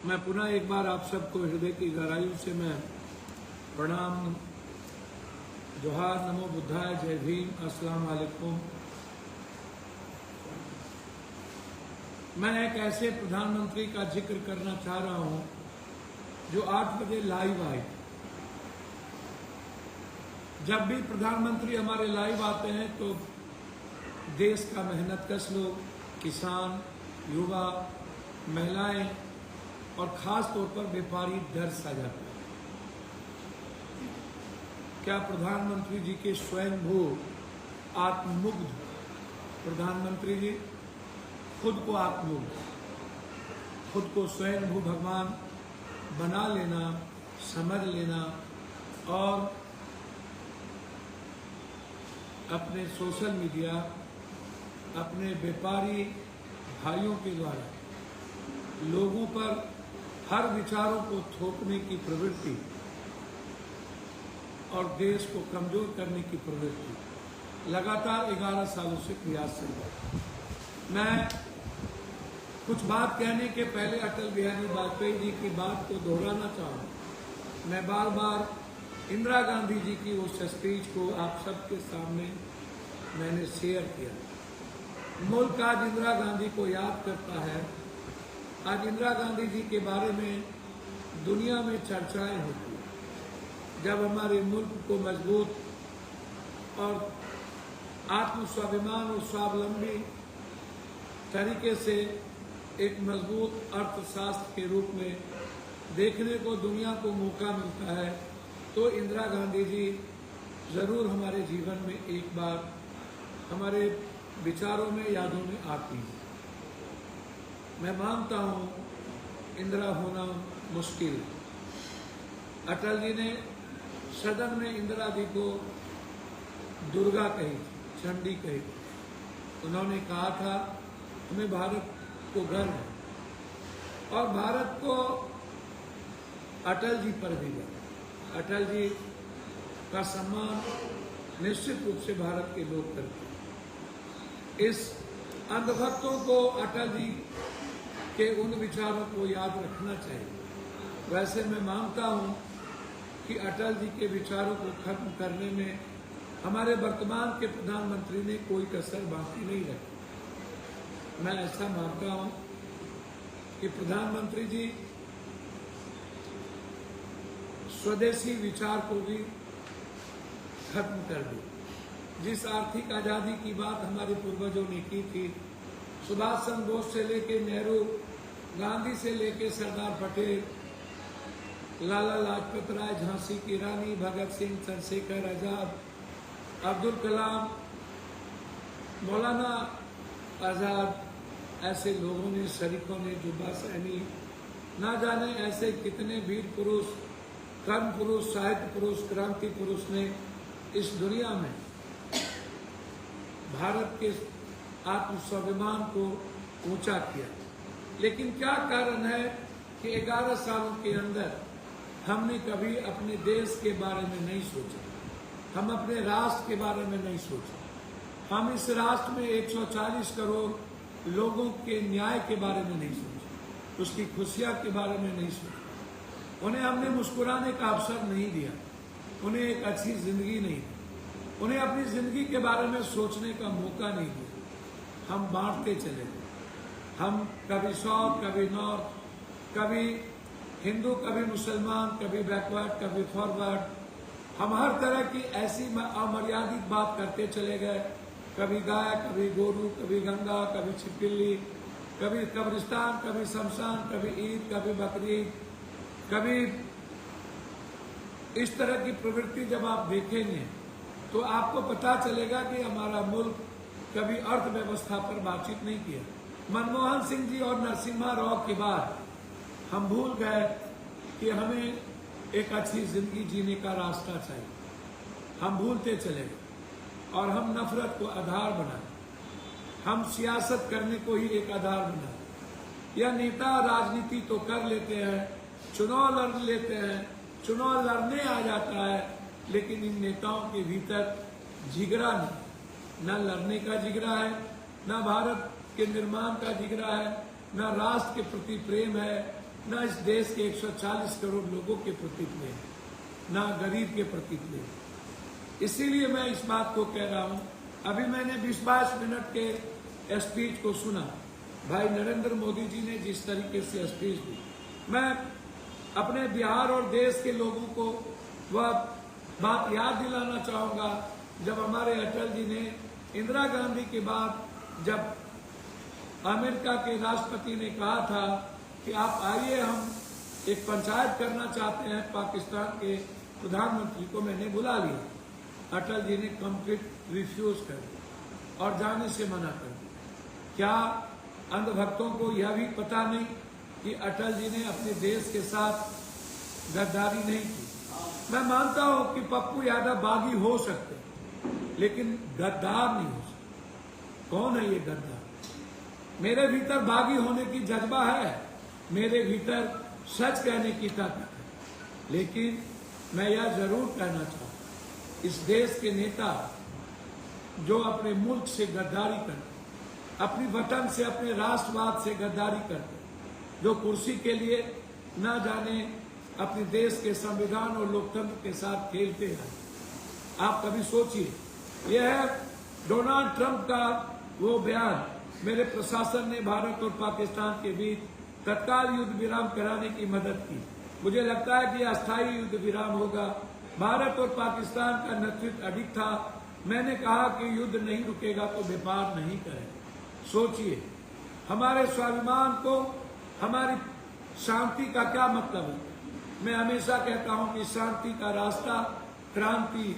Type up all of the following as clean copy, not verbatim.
मैं पुनः एक बार आप सबको हृदय की गहराइयों से मैं प्रणाम, जोहार, नमो बुद्धाय, जय भीम, अस्सलाम वालेकुम। मैं एक ऐसे प्रधानमंत्री का जिक्र करना चाह रहा हूं जो 8 बजे लाइव आए। जब भी प्रधानमंत्री हमारे लाइव आते हैं तो देश का मेहनतकश लोग, किसान, युवा, महिलाएं और खास तौर पर व्यापारी डर सा जाता है। क्या प्रधानमंत्री जी के स्वयंभू आत्ममुग्ध प्रधानमंत्री जी खुद को आत्ममुग्ध, खुद को स्वयंभू भगवान बना लेना, समझ लेना और अपने सोशल मीडिया, अपने व्यापारी भाइयों के द्वारा लोगों पर हर विचारों को थोपने की प्रवृत्ति और देश को कमजोर करने की प्रवृत्ति लगातार 11 सालों से प्रयासरत है। मैं कुछ बात कहने के पहले अटल बिहारी वाजपेयी जी की बात को दोहराना चाहूँ। मैं बार बार इंदिरा गांधी जी की उस स्पीच को आप सबके सामने मैंने शेयर किया। मुल्क आज इंदिरा गांधी को याद करता है। आज इंदिरा गांधी जी के बारे में दुनिया में चर्चाएं होती हैं। जब हमारे मुल्क को मजबूत और आत्मस्वाभिमान और स्वावलंबी तरीके से एक मजबूत अर्थशास्त्र के रूप में देखने को दुनिया को मौका मिलता है तो इंदिरा गांधी जी जरूर हमारे जीवन में एक बार हमारे विचारों में, यादों में आती है। मैं मानता हूँ इंदिरा होना मुश्किल। अटल जी ने सदन में इंदिरा जी को दुर्गा कही थी, चंडी कही थी। उन्होंने कहा था हमें भारत को गर्व है और भारत को अटल जी पर भी गर्व। अटल जी का सम्मान निश्चित रूप से भारत के लोग करते हैं। इस अंधभक्तों को अटल जी के उन विचारों को याद रखना चाहिए। वैसे मैं मानता हूं कि अटल जी के विचारों को खत्म करने में हमारे वर्तमान के प्रधानमंत्री ने कोई कसर बाकी नहीं रखी। मैं ऐसा मानता हूं कि प्रधानमंत्री जी स्वदेशी विचार को भी खत्म कर दी। जिस आर्थिक आजादी की बात हमारे पूर्वजों ने की थी, सुभाष चंद्र बोस से लेके नेहरू, गांधी से लेके सरदार पटेल, लाला लाजपत राय, झांसी की रानी, भगत सिंह, चंद्रशेखर आजाद, अब्दुल कलाम, मौलाना आजाद, ऐसे लोगों ने, शरीफों ने, जुब्बा सहनी, ना जाने ऐसे कितने वीर पुरुष, कर्म पुरुष, साहित्य पुरुष, क्रांति पुरुष ने इस दुनिया में भारत के आत्मस्वाभिमान को ऊंचा किया। लेकिन क्या कारण है कि 11 सालों के अंदर हमने कभी अपने देश के बारे में नहीं सोचा, हम अपने राष्ट्र के बारे में नहीं सोचा, हम इस राष्ट्र में 140 करोड़ लोगों के न्याय के बारे में नहीं सोचा, उसकी खुशियां के बारे में नहीं सोचा, उन्हें हमने मुस्कुराने का अवसर नहीं दिया, उन्हें एक अच्छी जिंदगी नहीं दी, उन्हें अपनी जिंदगी के बारे में सोचने का मौका नहीं दिया। हम बांटते चले गए। हम कभी साउथ, कभी नॉर्थ, कभी हिंदू, कभी मुसलमान, कभी बैकवर्ड, कभी फॉरवर्ड। हम हर तरह की ऐसी अमर्यादित बात करते चले गए। कभी गाय, कभी गोरू, कभी गंगा, कभी छिपकली, कभी कब्रिस्तान, कभी शमशान, कभी ईद, कभी बकरीद, कभी इस तरह की प्रवृत्ति जब आप देखेंगे तो आपको पता चलेगा कि हमारा मुल्क कभी अर्थव्यवस्था पर बातचीत नहीं किया। मनमोहन सिंह जी और नरसिम्हा राव के बाद हम भूल गए कि हमें एक अच्छी जिंदगी जीने का रास्ता चाहिए। हम भूलते चले गए और हम नफरत को आधार बनाए, हम सियासत करने को ही एक आधार बनाए। या नेता राजनीति तो कर लेते हैं, चुनाव लड़ लेते हैं, चुनाव लड़ने आ जाता है, लेकिन इन नेताओं के भीतर जिगरा नहीं, न लड़ने का जिगरा है, न भारत के निर्माण का जिगरा है, न राष्ट्र के प्रति प्रेम है, न इस देश के 140 करोड़ लोगों के प्रति प्रेम, न गरीब के प्रति प्रेम। इसीलिए मैं इस बात को कह रहा हूं। अभी मैंने 20-22 मिनट के स्पीच को सुना, भाई नरेंद्र मोदी जी ने जिस तरीके से स्पीच दी, मैं अपने बिहार और देश के लोगों को वह बात याद दिलाना चाहूंगा जब हमारे अटल जी ने इंदिरा गांधी के बाद जब अमेरिका के राष्ट्रपति ने कहा था कि आप आइए हम एक पंचायत करना चाहते हैं पाकिस्तान के प्रधानमंत्री को, मैंने बुला लिया। अटल जी ने कंप्लीट रिफ्यूज कर दिया और जाने से मना कर दिया। क्या अंधभक्तों को यह भी पता नहीं कि अटल जी ने अपने देश के साथ गद्दारी नहीं की? मैं मानता हूं कि पप्पू यादव बागी हो सकते लेकिन गद्दार नहीं हो सकते। कौन है ये गद्दार? मेरे भीतर बागी होने की जज्बा है, मेरे भीतर सच कहने की ताकत है, लेकिन मैं यह जरूर कहना चाहूँ, इस देश के नेता जो अपने मुल्क से गद्दारी करते, अपनी वतन से, अपने राष्ट्रवाद से गद्दारी करते, जो कुर्सी के लिए न जाने अपने देश के संविधान और लोकतंत्र के साथ खेलते हैं। आप कभी सोचिए, यह है डोनाल्ड ट्रंप का वो बयान, मेरे प्रशासन ने भारत और पाकिस्तान के बीच तत्काल युद्ध विराम कराने की मदद की। मुझे लगता है कि अस्थायी युद्ध विराम होगा। भारत और पाकिस्तान का नेतृत्व अधिक था। मैंने कहा कि युद्ध नहीं रुकेगा तो व्यापार नहीं करें। सोचिए, हमारे स्वाभिमान को, हमारी शांति का क्या मतलब है? मैं हमेशा कहता हूं कि शांति का रास्ता क्रांति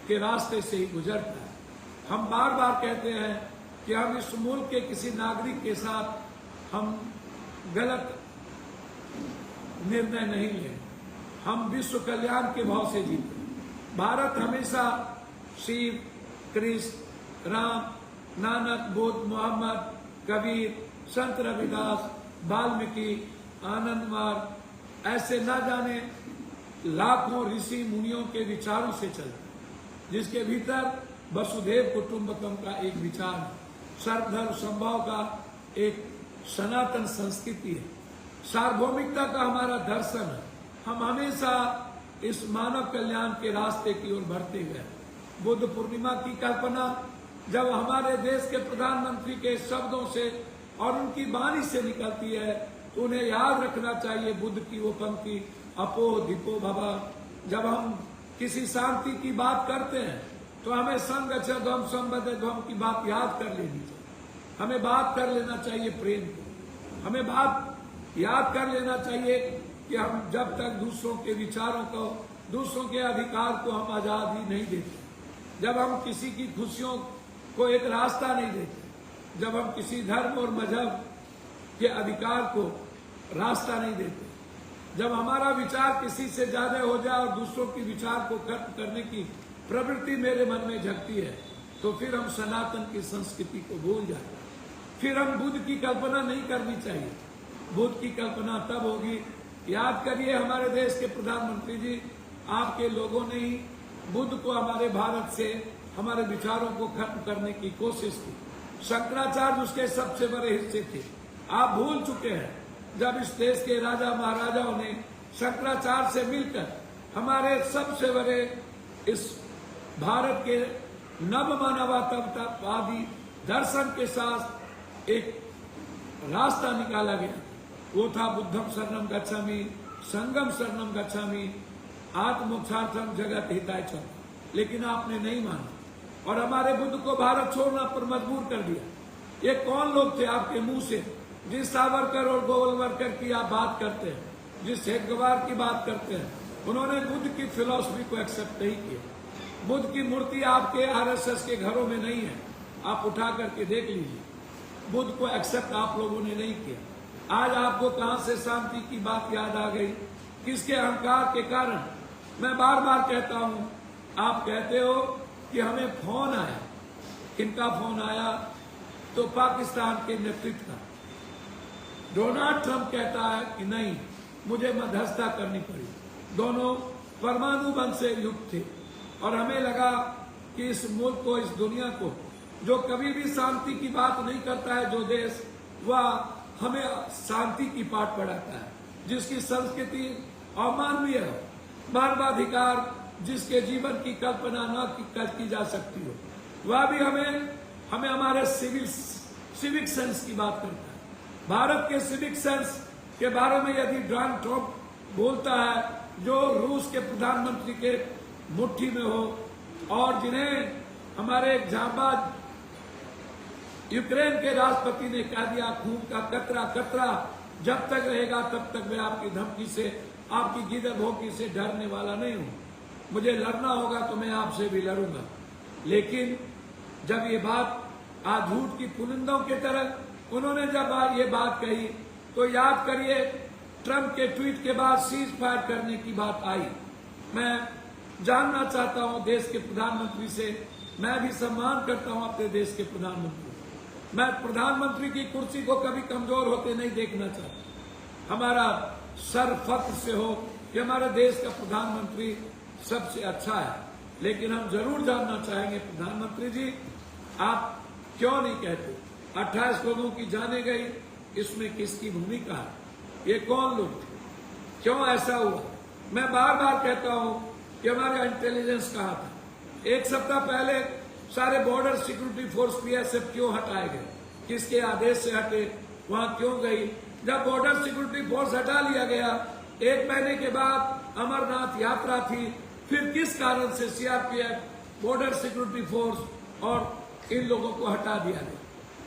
के रास्ते से ही गुजरता है। हम बार बार कहते हैं कि हम इस मुल्क के किसी नागरिक के साथ हम गलत निर्णय नहीं लें, हम विश्व कल्याण के भाव से जीते। भारत हमेशा शिव, कृष्ण, राम, नानक, बुद्ध, मोहम्मद, कबीर, संत रविदास, वाल्मीकि, आनंद मार्ग, ऐसे न जाने लाखों ऋषि मुनियों के विचारों से चलता, जिसके भीतर वसुधैव कुटुंबकम का एक विचार है, सर्वधर्म समभाव का एक सनातन संस्कृति है, सार्वभौमिकता का हमारा दर्शन है। हम हमेशा इस मानव कल्याण के रास्ते की ओर बढ़ते गए। बुद्ध पूर्णिमा की कल्पना जब हमारे देश के प्रधानमंत्री के शब्दों से और उनकी वाणी से निकलती है तो उन्हें याद रखना चाहिए बुद्ध की वो पंक्ति, अपो दीपो भवा। जब हम किसी शांति की बात करते हैं तो हमें संगच्छध्वम संबद्धध्वम की बात याद कर लेनी चाहिए। हमें बात कर लेना चाहिए प्रेम को, हमें बात याद कर लेना चाहिए कि हम जब तक दूसरों के विचारों को, दूसरों के अधिकार को हम आजादी नहीं देते, जब हम किसी की खुशियों को एक रास्ता नहीं देते, जब हम किसी धर्म और मजहब के अधिकार को रास्ता नहीं देते, जब हमारा विचार किसी से ज्यादा हो जाए और दूसरों के विचार को खत्म करने की प्रवृत्ति मेरे मन में जगती है, तो फिर हम सनातन की संस्कृति को भूल जाते हैं। फिर हम बुद्ध की कल्पना नहीं करनी चाहिए। बुद्ध की कल्पना तब होगी, याद करिए हमारे देश के प्रधानमंत्री जी, आपके लोगों ने ही बुद्ध को हमारे भारत से, हमारे विचारों को खत्म करने की कोशिश की। शंकराचार्य उसके सबसे बड़े हिस्से थे। आप भूल चुके हैं जब इस देश के राजा महाराजाओं ने शंकराचार्य से मिलकर हमारे सबसे बड़े इस भारत के नव मानवतावादी दर्शन के साथ एक रास्ता निकाला गया। वो था बुद्धम शरणम गच्छामि, संगम शरणम गच्छामि, आत्मोक्षार्थम जगत हिताय च। लेकिन आपने नहीं माना और हमारे बुद्ध को भारत छोड़ना पर मजबूर कर दिया। ये कौन लोग थे आपके मुंह से? जिस सावरकर और गोवलवरकर की आप बात करते हैं, जिस हेडगेवार की बात करते हैं, उन्होंने बुद्ध की फिलॉसफी को एक्सेप्ट नहीं किया। बुद्ध की मूर्ति आपके आरएसएस के घरों में नहीं है, आप उठा करके देख लीजिए। बुद्ध को एक्सेप्ट आप लोगों ने नहीं किया। आज आपको कहां से शांति की बात याद आ गई? किसके अहंकार के कारण? मैं बार बार कहता हूं, आप कहते हो कि हमें फोन आया। किनका फोन आया? तो पाकिस्तान के नेतृत्व का। डोनाल्ड ट्रंप कहता है कि नहीं, मुझे मध्यस्थता करनी पड़ी। दोनों परमाणु बम से युक्त थे और हमें लगा कि इस मुल्क को, इस दुनिया को, जो कभी भी शांति की बात नहीं करता है जो देश, वह हमें शांति की पाठ पढ़ाता है। जिसकी संस्कृति अमानवीय हो, मानवाधिकार जिसके जीवन की कल्पना न की जा सकती हो, वह भी हमें हमारे सिविक सेंस की बात करता है। भारत के सिविक सेंस के बारे में यदि डोनाल्ड ट्रंप बोलता है, जो रूस के प्रधानमंत्री के मुट्ठी में हो और जिन्हें हमारे जांबाज यूक्रेन के राष्ट्रपति ने कह दिया खून का कतरा कतरा जब तक रहेगा तब तक मैं आपकी धमकी से, आपकी गिदर भोंकी से डरने वाला नहीं हूं। मुझे लड़ना होगा तो मैं आपसे भी लड़ूंगा। लेकिन जब ये बात आज झूठ की पुलिंदों की तरह उन्होंने जब ये बात कही, तो याद करिए ट्रंप के ट्वीट के बाद सीज फायर करने की बात आई। मैं जानना चाहता हूं देश के प्रधानमंत्री से, मैं भी सम्मान करता हूं अपने देश के प्रधानमंत्री, मैं प्रधानमंत्री की कुर्सी को कभी कमजोर होते नहीं देखना चाहता। हमारा सर फख्र से हो कि हमारे देश का प्रधानमंत्री सबसे अच्छा है। लेकिन हम जरूर जानना चाहेंगे प्रधानमंत्री जी, आप क्यों नहीं कहते 28 लोगों की जाने गई, इसमें किसकी भूमिका है? ये कौन लोग थे? क्यों ऐसा हुआ? मैं बार बार कहता हूं कि हमारा इंटेलिजेंस कहाँ था? एक सप्ताह पहले सारे बॉर्डर सिक्योरिटी फोर्स बीएसएफ क्यों हटाए गए? किसके आदेश से हटे? वहां क्यों गई? जब बॉर्डर सिक्योरिटी फोर्स हटा लिया गया, एक महीने के बाद अमरनाथ यात्रा थी, फिर किस कारण से सीआरपीएफ, बॉर्डर सिक्योरिटी फोर्स और इन लोगों को हटा दिया गया?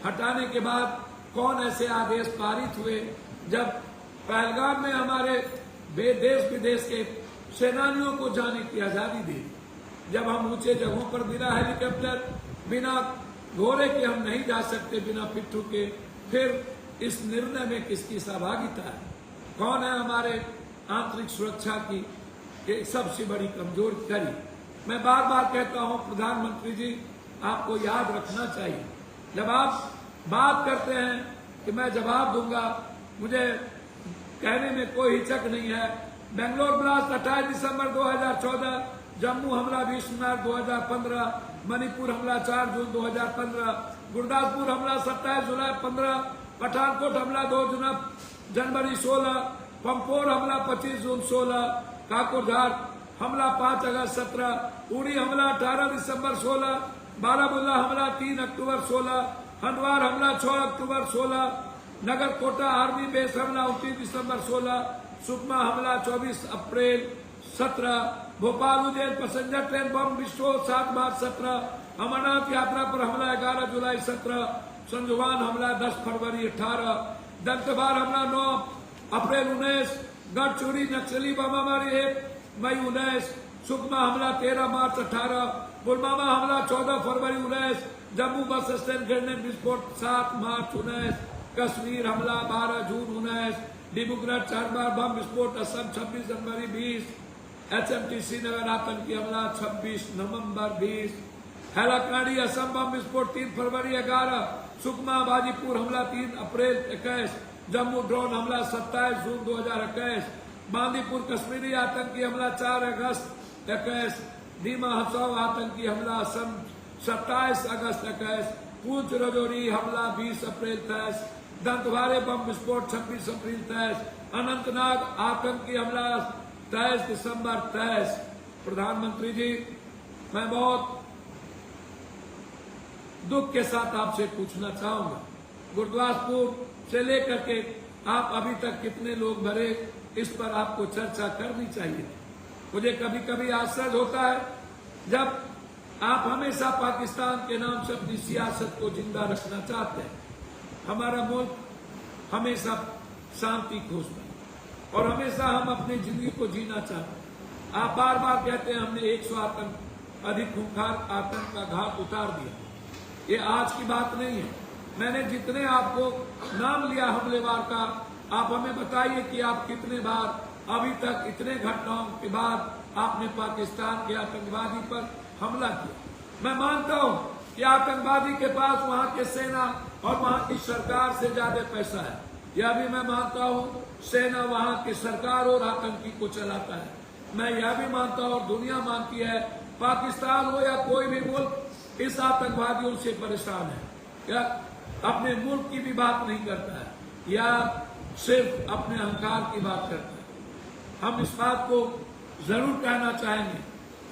हटाने के बाद कौन ऐसे आदेश पारित हुए? जब पहलगाम में हमारे देश विदेश के सेनानियों को जाने की आजादी दी, जब हम ऊंचे जगहों पर बिना हेलीकॉप्टर, बिना घोड़े के हम नहीं जा सकते, बिना पिट्ठू के, फिर इस निर्णय में किसकी सहभागिता है? कौन है हमारे आंतरिक सुरक्षा की सबसे बड़ी कमजोर कड़ी? मैं बार बार कहता हूं प्रधानमंत्री जी, आपको याद रखना चाहिए, जब आप बात करते हैं कि मैं जवाब दूंगा, मुझे कहने में कोई हिचक नहीं है। बेंगलोर ब्लास्ट 28 दिसंबर 2014, जम्मू हमला 20 मार्च 2015, मणिपुर हमला 4 जून 2015, गुरदासपुर हमला 27 जुलाई 15, पठानकोट हमला 2 जनवरी 16, पंपोर हमला 25 जून 16, काकोरझार हमला 5 अगस्त 17, उड़ी हमला 18 दिसंबर 16, बारामूला हमला 3 अक्टूबर 16, हंदवार हमला 6 अक्टूबर 16, नगर कोटा आर्मी बेस हमला 29 दिसंबर 16, सुकमा हमला 24 अप्रैल 17, भोपाल उज्जैन पैसेंजर ट्रेन बम विस्फोट 7 मार्च 17, अमरनाथ यात्रा पर हमला 11 जुलाई 17, संजुवान हमला 10 फरवरी 18, दंतेवाड़ हमला 9 अप्रैल 19, गढ़चिरौली नक्सली बमबारी 1 मई 19, सुकमा हमला 13 मार्च 18, पुलवामा हमला 14 फरवरी 19, जम्मू बस स्टैंड ग्रेनेड विस्फोट 7 मार्च 19, कश्मीर हमला 12 जून 19, डिब्रूगढ़ 4 बार बम विस्फोट, असम 26 जनवरी 20, HMT श्रीनगर आतंकी हमला 26 नवंबर 20, हैलाकांडी असम बम विस्फोट 3 फरवरी 11, सुकमा बाजीपुर हमला 3 अप्रैल 21, जम्मू ड्रोन हमला 27 जून 2021, बांदीपुर कश्मीरी आतंकी हमला 4 अगस्त 21, दीमा हसाओ आतंकी हमला असम 27 अगस्त 21, पूंछ रजौरी हमला 20 अप्रैल 23, दंतवाड़े बम विस्फोट 26 अप्रैल 23, अनंतनाग आतंकी हमला 23 दिसंबर 23। प्रधानमंत्री जी, मैं बहुत दुख के साथ आपसे पूछना चाहूंगा, गुरदासपुर से लेकर के आप अभी तक कितने लोग मरे, इस पर आपको चर्चा करनी चाहिए। मुझे कभी कभी आश्चर्य होता है जब आप हमेशा पाकिस्तान के नाम से अपनी सियासत को जिंदा रखना चाहते हैं। हमारा मुल्क हमेशा शांति खोजता है और हमेशा हम अपनी जिंदगी को जीना चाहते हैं। आप बार बार कहते हैं हमने 100 अधिक खूंखार आतंक का घाट उतार दिया। ये आज की बात नहीं है। मैंने जितने आपको नाम लिया हमलेवार का, आप हमें बताइए कि आप कितने बार अभी तक इतने घटनाओं के बाद आपने पाकिस्तान के आतंकवादी पर हमला किया। मैं मानता हूं कि आतंकवादी के पास वहां के सेना और वहां की सरकार से ज्यादा पैसा है। यह भी मैं मानता हूं सेना वहां की सरकार और आतंकी को चलाता है। मैं यह भी मानता हूं और दुनिया मानती है, पाकिस्तान हो या कोई भी मुल्क इस आतंकवादियों से परेशान है या अपने मुल्क की भी बात नहीं करता है या सिर्फ अपने अहंकार की बात करते हैं। हम इस बात को जरूर कहना चाहेंगे,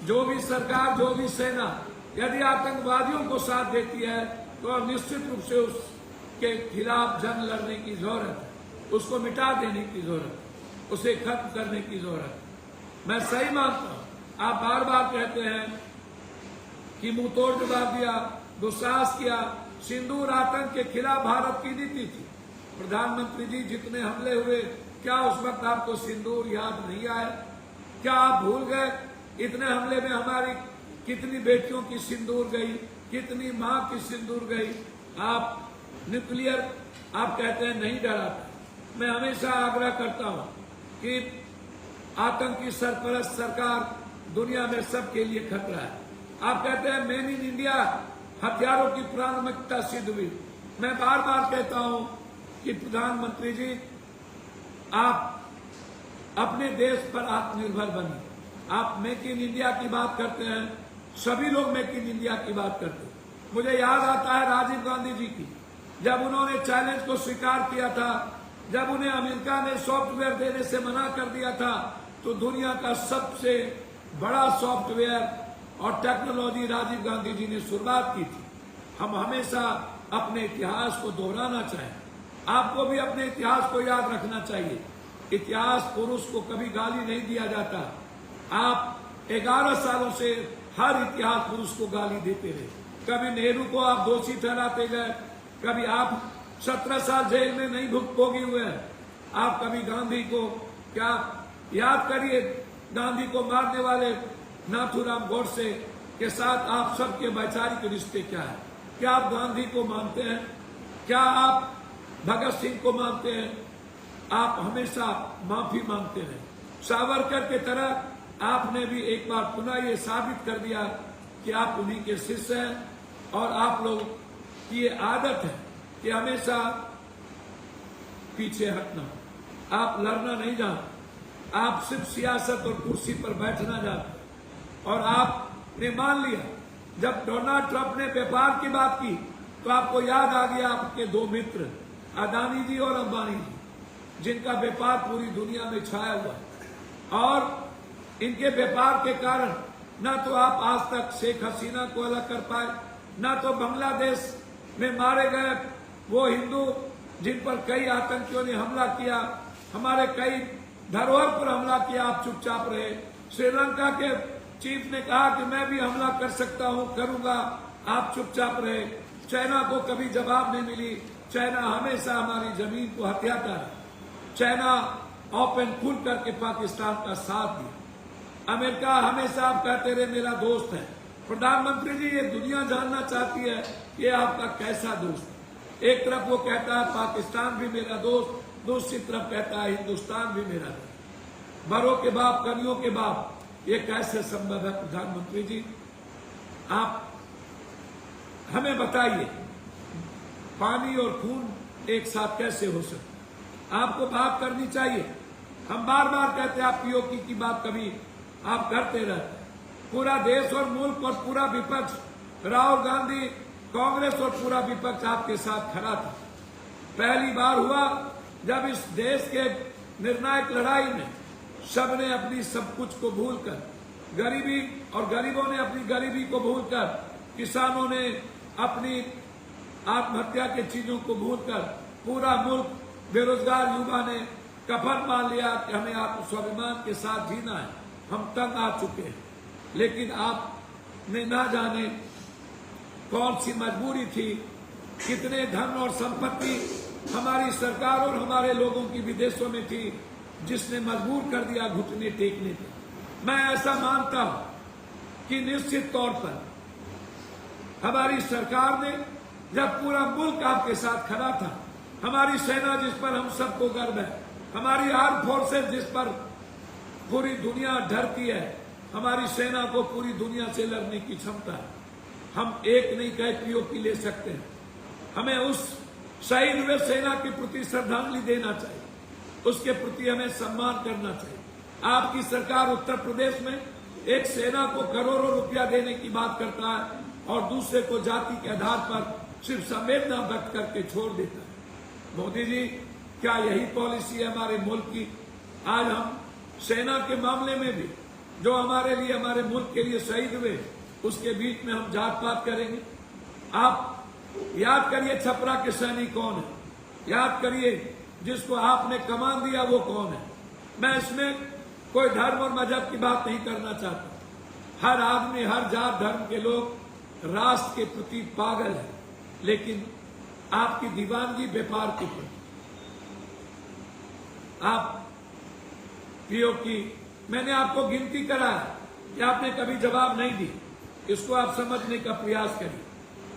जो भी सरकार, जो भी सेना यदि आतंकवादियों को साथ देती है तो निश्चित रूप से उसके खिलाफ जंग लड़ने की जरूरत है, उसको मिटा देने की जरूरत है, उसे खत्म करने की जरूरत है। मैं सही मानता हूं, आप बार बार कहते हैं कि मुंहतोड़ जवाब दिया, दुस्साहस किया। सिंदूर आतंक के खिलाफ भारत की नीति थी। प्रधानमंत्री जी, जितने हमले हुए, क्या उस वक्त आपको सिंदूर याद नहीं आया? क्या आप भूल गए इतने हमले में हमारी कितनी बेटियों की सिंदूर गई, कितनी मां की सिंदूर गई? आप न्यूक्लियर आप कहते हैं नहीं डराते। मैं हमेशा आग्रह करता हूं कि आतंकी सरपरस्त सरकार दुनिया में सबके लिए खतरा है। आप कहते हैं मेन इन इंडिया, हथियारों की प्राथमिकता सिद्ध हुई। मैं बार बार कहता हूं कि प्रधानमंत्री जी, आप अपने देश पर आत्मनिर्भर बनिए। आप मेक इन इंडिया की बात करते हैं, सभी लोग मेक इन इंडिया की बात करते हैं। मुझे याद आता है राजीव गांधी जी की, जब उन्होंने चैलेंज को स्वीकार किया था, जब उन्हें अमेरिका ने सॉफ्टवेयर देने से मना कर दिया था, तो दुनिया का सबसे बड़ा सॉफ्टवेयर और टेक्नोलॉजी राजीव गांधी जी ने शुरुआत की थी। हम हमेशा अपने इतिहास को दोहराना चाहें। आपको भी अपने इतिहास को याद रखना चाहिए। इतिहास पुरुष को कभी गाली नहीं दिया जाता। आप 11 सालों से हर इतिहास पुरुष को गाली देते रहे। कभी नेहरू को आप दोषी ठहराते गए, कभी आप 17 साल जेल में नहीं भोगी हुए हैं। आप कभी गांधी को, क्या याद करिए, गांधी को मारने वाले नाथूराम गोडसे के साथ आप सबके वैचारिक रिश्ते क्या है? क्या आप गांधी को मानते हैं? क्या आप भगत सिंह को मानते हैं? आप हमेशा माफी मांगते रहे। सावरकर के तरह आपने भी एक बार पुनः ये साबित कर दिया कि आप उन्हीं के शिष्य हैं। और आप लोग की ये आदत है कि हमेशा पीछे हटना, आप लड़ना नहीं जानते, आप सिर्फ सियासत और कुर्सी पर बैठना जानते। और आपने मान लिया, जब डोनाल्ड ट्रंप ने व्यापार की बात की तो आपको याद आ गया आपके दो मित्र अदानी जी और अंबानी जी, जिनका व्यापार पूरी दुनिया में छाया हुआ है। और इनके व्यापार के कारण न तो आप आज तक शेख हसीना को अलग कर पाए, न तो बांग्लादेश में मारे गए वो हिंदू जिन पर कई आतंकियों ने हमला किया, हमारे कई धरोहर पर हमला किया, आप चुपचाप रहे। श्रीलंका के चीफ ने कहा कि मैं भी हमला कर सकता हूं, करूंगा, आप चुपचाप रहे। चाइना को कभी जवाब नहीं मिली। चाइना हमेशा हमारी जमीन को हथियाता है। चाइना ओपन खुल करके पाकिस्तान का साथ दिया। अमेरिका हमेशा आप कहते रहे मेरा दोस्त है। प्रधानमंत्री जी, ये दुनिया जानना चाहती है ये आपका कैसा दोस्त है। एक तरफ वो कहता है पाकिस्तान भी मेरा दोस्त, दूसरी तरफ कहता है हिंदुस्तान भी मेरा दोस्त। बड़ों के बाप, कनियों के बाप, ये कैसे संभव है? प्रधानमंत्री जी, आप हमें बताइए, पानी और खून एक साथ कैसे हो सकता? आपको बात करनी चाहिए। हम बार बार कहते हैं आप पीओके की बात कभी आप करते रहते हैं। पूरा देश और मुल्क और पूरा विपक्ष, राहुल गांधी, कांग्रेस और पूरा विपक्ष आपके साथ खड़ा था। पहली बार हुआ जब इस देश के निर्णायक लड़ाई में सबने अपनी सब कुछ को भूलकर, गरीबी और गरीबों ने अपनी गरीबी को भूलकर, किसानों ने अपनी आत्महत्या के चीजों को भूलकर, पूरा मुल्क बेरोजगार युवा ने कफन मान लिया कि हमें आत्म स्वाभिमान के साथ जीना है, हम तंग आ चुके हैं। लेकिन आपने ना जाने कौन सी मजबूरी थी, कितने धन और संपत्ति हमारी सरकार और हमारे लोगों की विदेशों में थी, जिसने मजबूर कर दिया घुटने टेकने पे। मैं ऐसा मानता हूं कि निश्चित तौर पर हमारी सरकार ने, जब पूरा मुल्क आपके साथ खड़ा था, हमारी सेना जिस पर हम सबको गर्व है, हमारी आर्म फोर्सेस जिस पर पूरी दुनिया डरती है, हमारी सेना को पूरी दुनिया से लड़ने की क्षमता है। हम एक नहीं कह पीओके ले सकते हैं। हमें उस शहीद हुए सेना के प्रति श्रद्धांजलि देना चाहिए, उसके प्रति हमें सम्मान करना चाहिए। आपकी सरकार उत्तर प्रदेश में एक सेना को करोड़ों रुपया देने की बात करता है और दूसरे को जाति के आधार पर सिर्फ संवेदना व्यक्त करके छोड़ देता है। मोदी जी, क्या यही पॉलिसी है हमारे मुल्क की? आज हम सेना के मामले में भी जो हमारे लिए, हमारे मुल्क के लिए शहीद हुए, उसके बीच में हम जात पात करेंगे? आप याद करिए छपरा के सैनिक कौन है, याद करिए जिसको आपने कमान दिया वो कौन है। मैं इसमें कोई धर्म और मजहब की बात नहीं करना चाहता। हर आदमी, हर जात धर्म के लोग राष्ट्र के प्रति पागल है, लेकिन आपकी दीवानगी व्यापार के प्रति। आप पीओ की मैंने आपको गिनती कराया कि आपने कभी जवाब नहीं दी। इसको आप समझने का प्रयास करिए।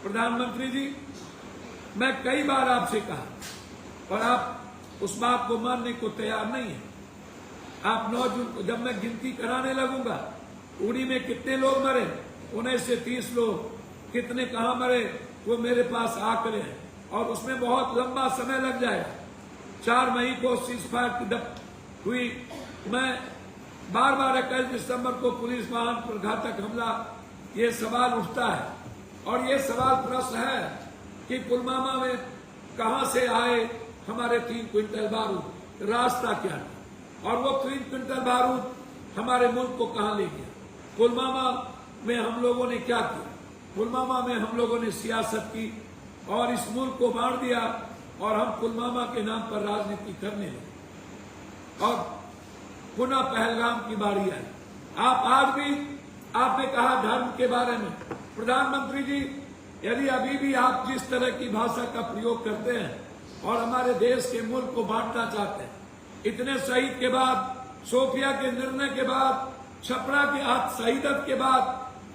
प्रधानमंत्री जी, मैं कई बार आपसे कहा और आप उस बात को मानने को तैयार नहीं है। आप 9 जून को जब मैं गिनती कराने लगूंगा, उड़ी में कितने लोग मरे, 19 से 30 लोग, कितने कहां मरे, वो मेरे पास आंकड़े हैं और उसमें बहुत लंबा समय लग जाएगा। 4 मई को सीजफायर की हुई। मैं बार बार 21 दिसंबर को पुलिस वाहन पर घातक हमला, ये सवाल उठता है और ये सवाल प्रश्न है कि पुलवामा में कहां से आए हमारे 3 क्विंटल बारूद, रास्ता क्या था, और वो 3 क्विंटल बारूद हमारे मुल्क को कहां ले गया? पुलवामा में हम लोगों ने क्या किया? पुलवामा में हम लोगों ने सियासत की और इस मुल्क को बांट दिया और हम पुलवामा के नाम पर राजनीति करने लगे और पुनः पहलगाम की बारी आई। आप आज भी, आपने कहा धर्म के बारे में, प्रधानमंत्री जी, यदि अभी भी आप जिस तरह की भाषा का प्रयोग करते हैं और हमारे देश के मुल्क को बांटना चाहते हैं, इतने शहीद के बाद, सोफिया के निर्णय के बाद, छपरा की शहीदत के बाद,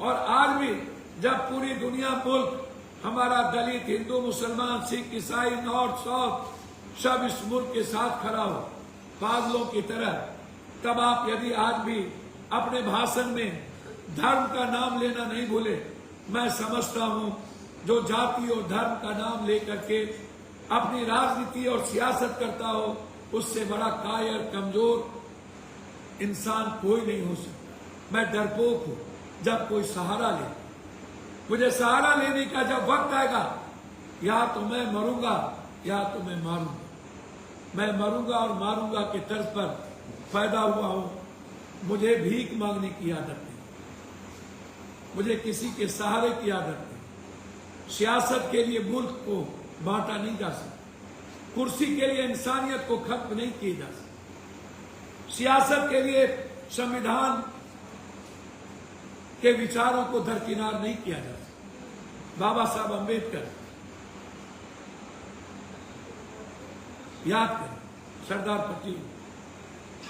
और आज भी जब पूरी दुनिया मुल्क हमारा दलित, हिंदू, मुसलमान, सिख, ईसाई, नॉर्थ साउथ सब इस मुल्क के साथ खड़ा हो पागलों की तरह, तब आप यदि आज भी अपने भाषण में धर्म का नाम लेना नहीं भूले। मैं समझता हूं जो जाति और धर्म का नाम लेकर के अपनी राजनीति और सियासत करता हो, उससे बड़ा कायर, कमजोर इंसान कोई नहीं हो सकता। मैं डरपोक हूं जब कोई सहारा ले। मुझे सहारा लेने का जब वक्त आएगा, या तो मैं मरूंगा या तो मैं मारूंगा। मैं मरूंगा और मारूंगा के तर्ज पर पैदा हुआ हूं। मुझे भीख मांगने की आदत नहीं, मुझे किसी के सहारे की आदत नहीं। सियासत के लिए मुल्क को बांटा नहीं जा सकता, कुर्सी के लिए इंसानियत को खत्म नहीं किया जा सकता, सियासत के लिए संविधान के विचारों को दरकिनार नहीं किया जा सकता। बाबा साहब अम्बेडकर, याद करें, सरदार पटेल,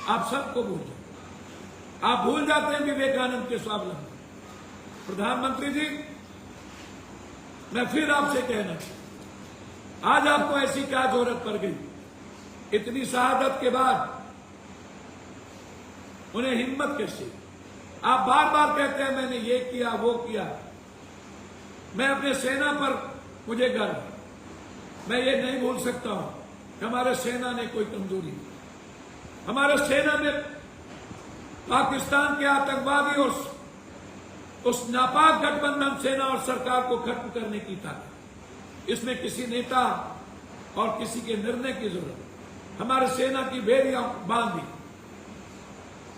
आप सबको भूल जाए। आप भूल जाते हैं विवेकानंद के स्वावलंबन। प्रधानमंत्री जी, मैं फिर आपसे कहना चाहता, आज आपको ऐसी क्या जरूरत पड़ गई? इतनी शहादत के बाद उन्हें हिम्मत कैसे? आप बार बार कहते हैं मैंने ये किया वो किया। मैं अपने सेना पर मुझे गर्व, मैं ये नहीं भूल सकता हूं कि हमारे सेना ने कोई कमजोरी नहीं। हमारे सेना में पाकिस्तान के आतंकवादी और उस नापाक गठबंधन सेना और सरकार को खत्म करने की ताकत। इसमें किसी नेता और किसी के निर्णय की जरूरत। हमारे सेना की बेड़ियां बांधी,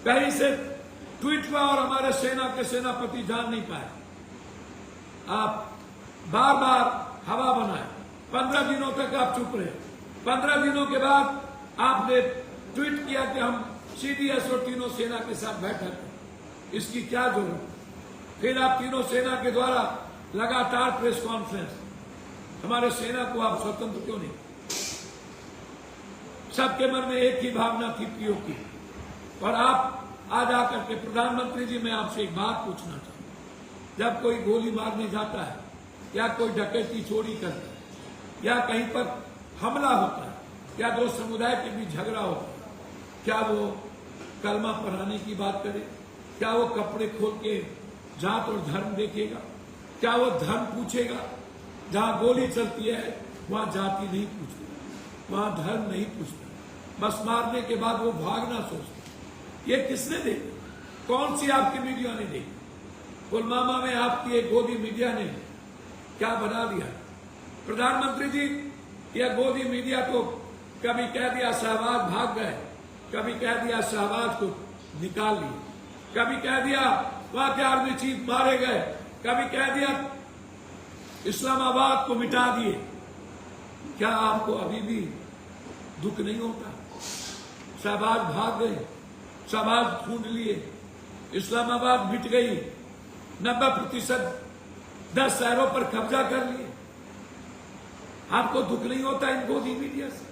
कहीं से ट्वीट हुआ और हमारे सेना के सेनापति जान नहीं पाए। आप बार बार हवा बनाए, 15 दिनों तक आप चुप रहे। 15 दिनों के बाद आपने ट्वीट किया कि हम सीडीएस और तीनों सेना के साथ बैठक करें। इसकी क्या जरूरत? फिर आप तीनों सेना के द्वारा लगातार प्रेस कॉन्फ्रेंस। हमारे सेना को आप स्वतंत्र क्यों नहीं? सबके मन में एक ही भावना थी पीओ की, और आप आज आकर के, प्रधानमंत्री जी, मैं आपसे एक बात पूछना चाहता हूं। जब कोई गोली मारने जाता है या कोई डकैती चोरी करता है या कहीं पर हमला होता है या दो समुदाय के बीच झगड़ा होता है, क्या वो कलमा पढ़ाने की बात करे? क्या वो कपड़े खोल के जात और धर्म देखेगा? क्या वो धर्म पूछेगा? जहां गोली चलती है वहां जाति नहीं पूछती, वहां धर्म नहीं पूछता। बस मारने के बाद वो भागना सोचता। ये किसने देखा? कौन सी आपकी मीडिया ने देखी? पुलवामा में आपकी एक गोदी मीडिया ने क्या बना दिया? प्रधानमंत्री जी, यह गोदी मीडिया तो कभी कह दिया शहबाज भाग गए, कभी कह दिया शहबाज को निकाल लिए, कभी कह दिया वहां के आर्मी चीफ मारे गए, कभी कह दिया इस्लामाबाद को मिटा दिए। क्या आपको अभी भी दुख नहीं होता? शहबाज भाग गए, शहबाज ढूंढ लिए, इस्लामाबाद मिट गई, 90% 10 शहरों पर कब्जा कर लिए। आपको दुख नहीं होता इन गोदी मीडिया से?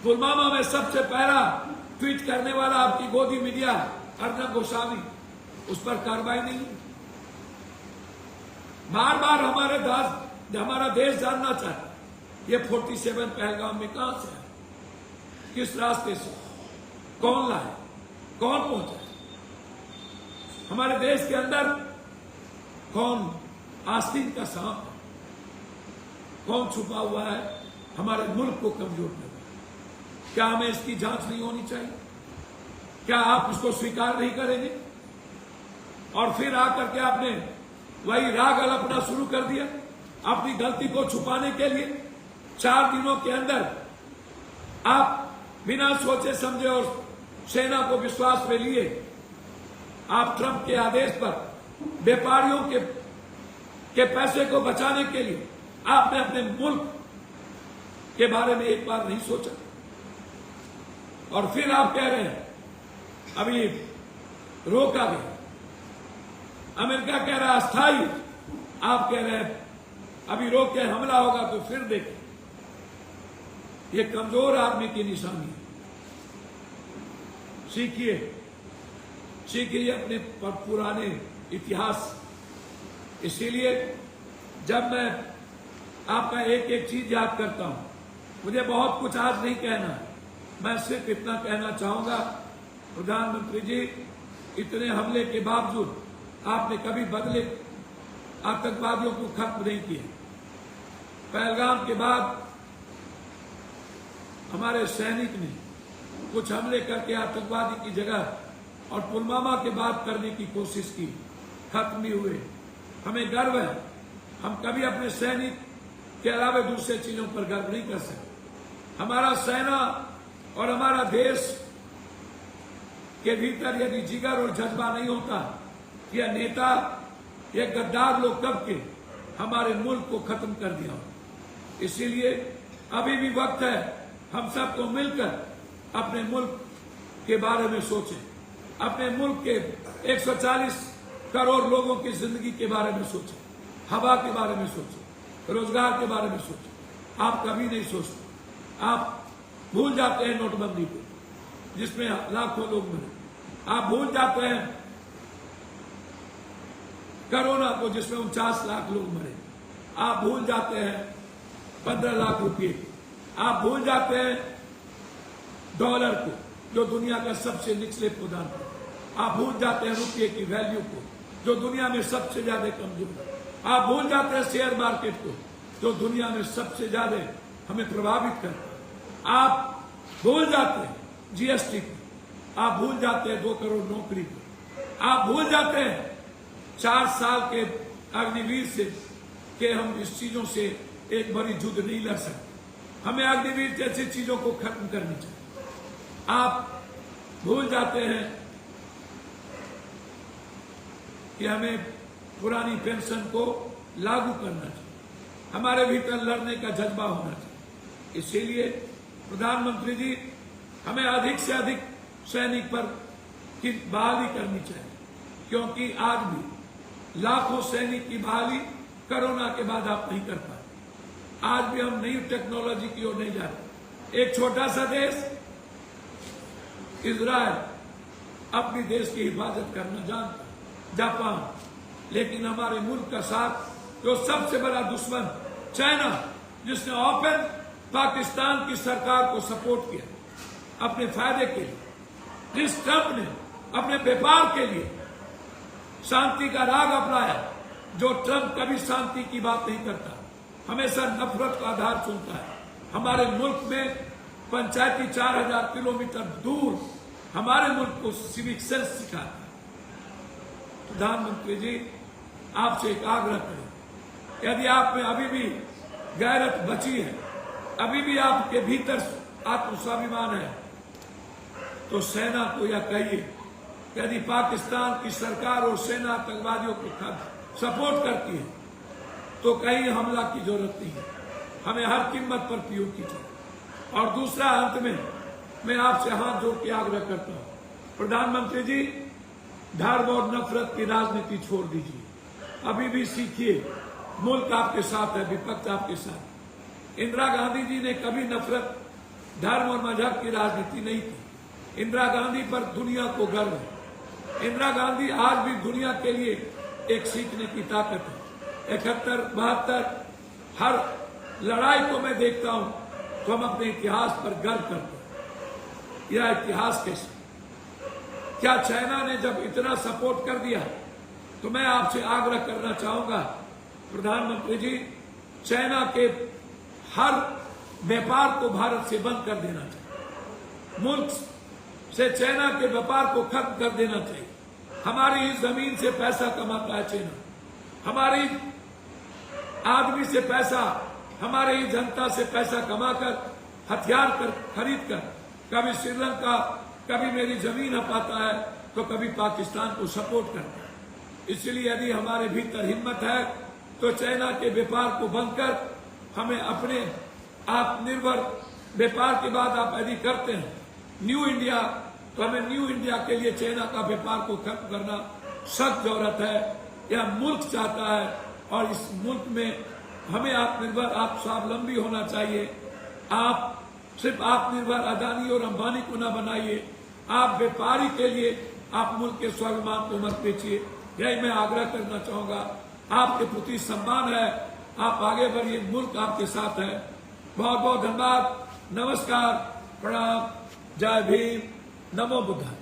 पुलवामा में सबसे पहला ट्वीट करने वाला आपकी गोदी मीडिया अर्नब गोस्वामी, उस पर कार्रवाई नहीं। बार बार हमारा देश जानना चाहता ये 47 पहलगाम में कहां से है, किस रास्ते से, कौन लाए, कौन पहुंचा? हमारे देश के अंदर कौन आस्तीन का सांप है, कौन छुपा हुआ है हमारे मुल्क को कमजोर करने? क्या हमें इसकी जांच नहीं होनी चाहिए? क्या आप इसको स्वीकार नहीं करेंगे? और फिर आकर के आपने वही राग अल्पना शुरू कर दिया अपनी गलती को छुपाने के लिए। 4 दिनों के अंदर आप बिना सोचे समझे और सेना को विश्वास में लिए आप ट्रंप के आदेश पर व्यापारियों के पैसे को बचाने के लिए आपने अपने मुल्क के बारे में एक बार नहीं सोचा। और फिर आप कह रहे हैं अभी रोका गया, अमेरिका कह रहा है अस्थायी, आप कह रहे हैं अभी रोक के हमला होगा तो फिर देखें। ये कमजोर आदमी की निशानी है। सीखिए अपने पुराने इतिहास। इसीलिए जब मैं आपका एक एक चीज याद करता हूं, मुझे बहुत कुछ आज नहीं कहना है, मैं सिर्फ इतना कहना चाहूंगा, प्रधानमंत्री जी, इतने हमले के बावजूद आपने कभी बदले आतंकवादियों को खत्म नहीं किया। पहलगाम के बाद हमारे सैनिक ने कुछ हमले करके आतंकवादी की जगह और पुलवामा के बाद करने की कोशिश की, खत्म भी हुए। हमें गर्व है, हम कभी अपने सैनिक के अलावा दूसरे चीजों पर गर्व नहीं कर सकते। हमारा सेना और हमारा देश के भीतर यदि जिगर और जज्बा नहीं होता, यह नेता, ये गद्दार लोग कब के हमारे मुल्क को खत्म कर दिया हो। इसीलिए अभी भी वक्त है हम सबको मिलकर अपने मुल्क के बारे में सोचें, अपने मुल्क के 140 करोड़ लोगों की जिंदगी के बारे में सोचें, हवा के बारे में सोचें, रोजगार के बारे में सोचें। आप कभी नहीं सोचते, आप भूल जाते हैं नोटबंदी को जिसमें लाखों लोग मरे, आप भूल जाते हैं कोरोना को जिसमें 49 लाख लोग मरे, आप भूल जाते हैं 15 लाख रुपए, आप भूल जाते हैं डॉलर को जो दुनिया का सबसे निचले प्रदान है, आप भूल जाते हैं रुपये की वैल्यू को जो दुनिया में सबसे ज्यादा कमजोर है, आप भूल जाते हैं शेयर मार्केट को जो दुनिया में सबसे ज्यादा हमें प्रभावित करता है, आप भूल जाते हैं जीएसटी को, आप भूल जाते हैं 2 करोड़ नौकरी को, आप भूल जाते हैं 4 साल के अग्निवीर से कि हम इस चीजों से एक बड़ी युद्ध नहीं लड़ सकते, हमें अग्निवीर जैसी चीजों को खत्म करनी चाहिए। आप भूल जाते हैं कि हमें पुरानी पेंशन को लागू करना चाहिए, हमारे भीतर लड़ने का जज्बा होना चाहिए। इसीलिए प्रधानमंत्री जी, हमें अधिक से अधिक सैनिक पर की बहाली करनी चाहिए, क्योंकि आज भी लाखों सैनिक की बहाली कोरोना के बाद आप नहीं कर पाए। आज भी हम नई टेक्नोलॉजी की ओर नहीं जाते। एक छोटा सा देश इजराइल अपनी देश की हिफाजत करना जानता, जापान, लेकिन हमारे मुल्क का साथ जो सबसे बड़ा दुश्मन चाइना, जिसने ओपन पाकिस्तान की सरकार को सपोर्ट किया अपने फायदे के लिए, जिस ट्रंप ने अपने व्यापार के लिए शांति का राग अपनाया, जो ट्रंप कभी शांति की बात नहीं करता, हमेशा नफरत का आधार चुनता है। हमारे मुल्क में पंचायती 4000 किलोमीटर दूर हमारे मुल्क को सिविक सेंस सिखाता है। प्रधानमंत्री जी, आपसे एक आग्रह करें, यदि आप में अभी भी गैरत बची है अभी भी आपके भीतर आत्मस्वाभिमान है तो सेना को यह कहिए कि यदि पाकिस्तान की सरकार और सेना आतंकवादियों को सपोर्ट करती है तो कहीं हमला की जरूरत नहीं है, हमें हर कीमत पर पीओके कीजिए। और दूसरा, अंत में मैं आपसे हाथ जोड़ के आग्रह करता हूं, प्रधानमंत्री जी, धर्म और नफरत की राजनीति छोड़ दीजिए, अभी भी सीखिए। मुल्क आपके साथ है, विपक्ष आपके साथ। इंदिरा गांधी जी ने कभी नफरत, धर्म और मजहब की राजनीति नहीं की। इंदिरा गांधी पर दुनिया को गर्व है। इंदिरा गांधी आज भी दुनिया के लिए एक सीखने की ताकत है। 71, 72 हर लड़ाई को मैं देखता हूं तो हम अपने इतिहास पर गर्व करते हैं। यह इतिहास कैसे, क्या चाइना ने जब इतना सपोर्ट कर दिया तो मैं आपसे आग्रह करना चाहूंगा प्रधानमंत्री जी, चाइना के हर व्यापार को भारत से बंद कर देना चाहिए। मुल्क से चाइना के व्यापार को खत्म कर देना चाहिए। हमारी ही जमीन से पैसा कमाता है चाइना, हमारी आदमी से पैसा, हमारे ही जनता से पैसा कमाकर हथियार कर खरीद कर कभी श्रीलंका, कभी मेरी जमीन हपाता है तो कभी पाकिस्तान को सपोर्ट करता है। इसलिए यदि हमारे भीतर हिम्मत है तो चाइना के व्यापार को बंद कर हमें अपने आत्मनिर्भर व्यापार के बाद आप यदि करते हैं न्यू इंडिया, तो हमें न्यू इंडिया के लिए चाइना का व्यापार को खत्म करना सख्त जरूरत है। यह मुल्क चाहता है और इस मुल्क में हमें आत्मनिर्भर, आप स्वावलंबी होना चाहिए। आप सिर्फ आत्मनिर्भर अदानी और अंबानी को न बनाइए, आप व्यापारी के लिए आप मुल्क के स्वाभिमान को मत बेचिए। यही मैं आग्रह करना चाहूंगा। आपके प्रति सम्मान है, आप आगे बढ़िए, मुल्क आपके साथ है। बहुत बहुत धन्यवाद। नमस्कार, प्रणाम, जय भीम, नमो बुद्धाय।